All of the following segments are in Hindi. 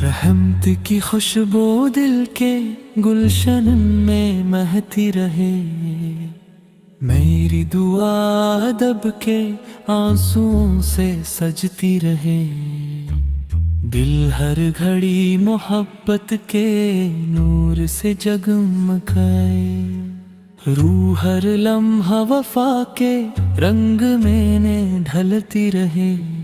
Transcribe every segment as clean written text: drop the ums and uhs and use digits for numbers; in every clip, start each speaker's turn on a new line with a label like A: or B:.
A: रहमत की खुशबू दिल के गुलशन में महती रहे। मेरी दुआ अदब के आंसुओं से सजती रहे। दिल हर घड़ी मोहब्बत के नूर से जगमगाए। रूह हर लम्हा वफा के रंग में ढलती रहे।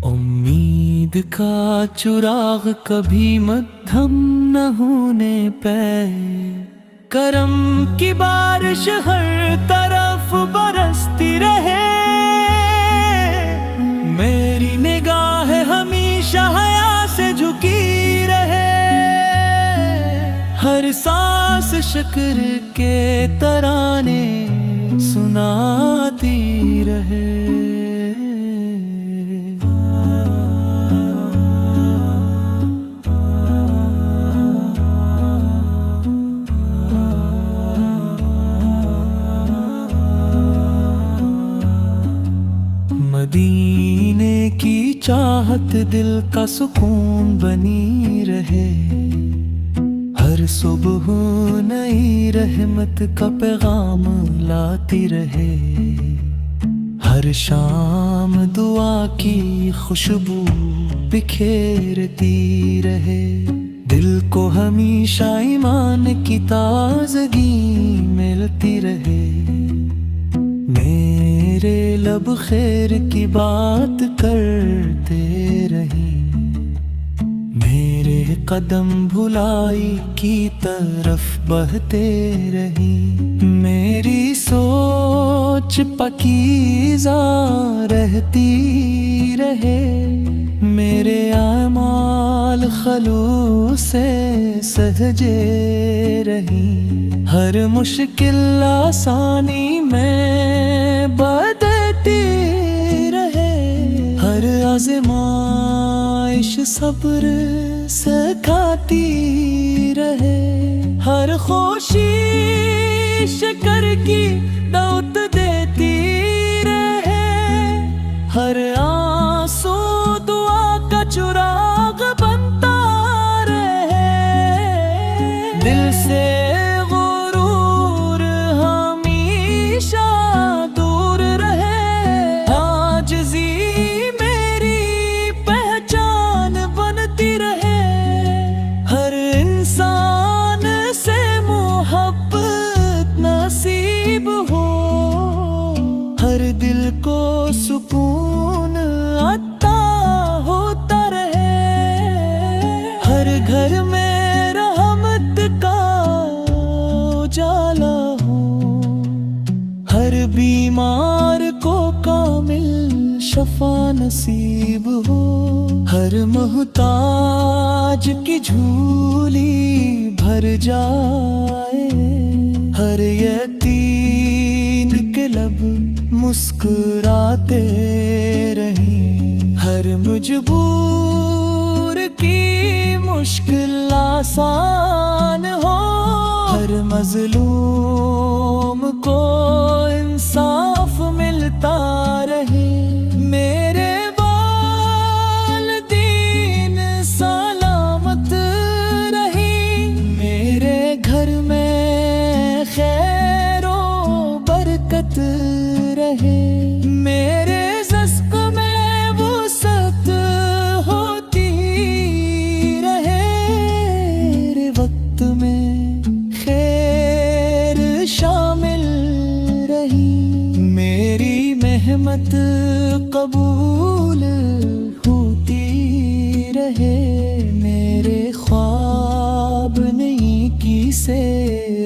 A: उम्मीद का चिराग कभी मद्धम न होने पे। करम की बारिश हर तरफ बरसती रहे। मेरी निगाह हमेशा हया से झुकी रहे। हर सांस शुक्र के तराने सुनाती रहे। मदीने की चाहत दिल का सुकून बनी रहे। हर सुबह नई रहमत का पैगाम लाती रहे। हर शाम दुआ की खुशबू बिखेरती रहे। दिल को हमेशा ईमान की ताजगी मिलती रहे। मेरे लब खैर की बात करते रही। मेरे कदम भुलाई की तरफ बहते रही। मेरी सोच पकीज़ा रहती रहे। मेरे आमाल खलूस से सहजे रही। हर मुश्किल आसानी में बदलती रहे। हर आज़माइश सब्र सिखाती रहे। हर खुशी शक्र की दावत देती रहे। हर आंसू दुआ का चिराग बनता रहे। दिल से हर दिल को सुकून अता होता रहे। हर घर में रहमत का उजाला हो। हर बीमार को कामिल शफा नसीब हो। हर मोहताज की झोली भर जाए। हर यतीम के लब मुस्कुराते रहीं। हर मजबूर की मुश्किल आसान हो। हर मजलूम को इंसाफ मिलता रहे। मेरे वालिदीन सलामत रही। मेरे घर में खैरो बरकत रहे। मेरे ज़िक़ में वो सख्त होती रहे। मेरे वक्त में खैर शामिल रही। मेरी मेहनत कबूल होती रहे। मेरे ख्वाब नेकी से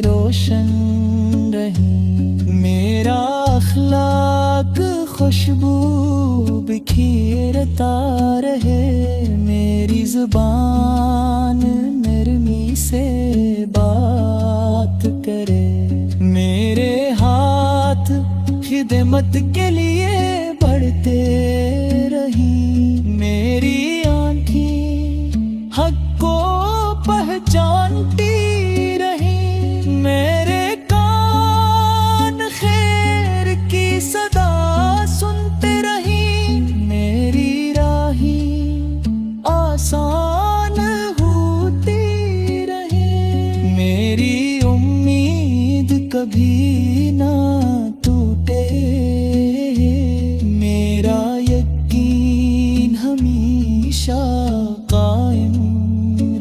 A: रोशन रही। मेरा अखलाक खुशबू बिखेरता रहे। मेरी ज़ुबान नरमी से बात करे। मेरे हाथ खिदमत के लिए बढ़ते रही। कभी ना टूटे, मेरा यकीन हमेशा कायम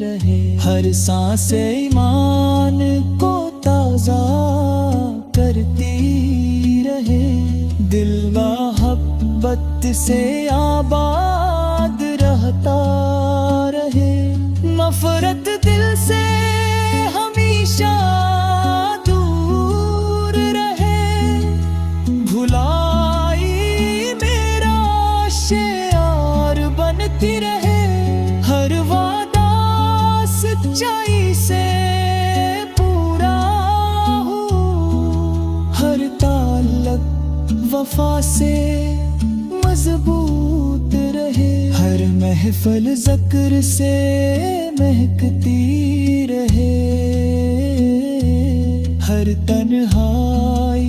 A: रहे। हर सांसें ईमान को ताज़ा करती रहे, दिल मोहब्बत से आबाद रहता रहे। नफरत दिल से हमेशा दूर रहे, भुलाई मेरा शियार बनती रहे। हर वादा सच्चाई से पूरा हो, हर ताल्लुक वफा से मजबूत रहे। हर महफिल ज़िक्र से महकती रहे, हर तन्हाई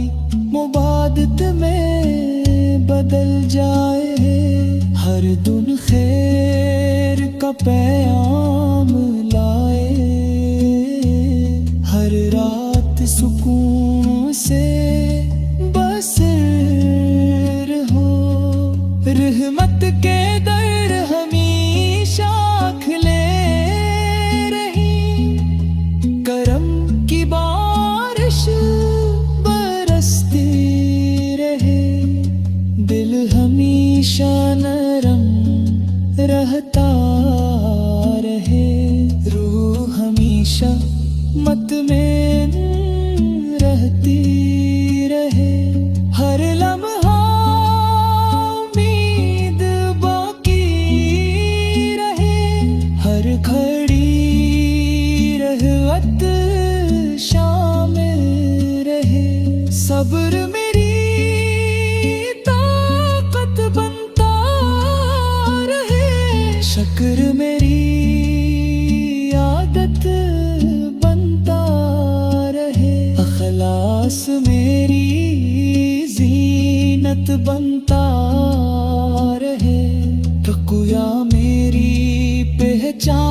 A: मुबादत में बदल जाए। हर दिन खैर का पैगाम लाए, हर रात सुकून से बसर हो। रहमत के दर हमेशा खिले रही, करम की बारिश बरसती रहे। दिल हमेशा नरम रहता रहे, रूह हमेशा मत में रहती रहे। हर लम्हा उम्मीद बाकी रहे, हर घड़ी रहमत शामिल रहे। सब्र मेरी ताकत बनता रहे, शुक्र मेरी आदत बनता रहे। अखलास मेरी जीनत बनता रहे, तक़वा मेरी पहचान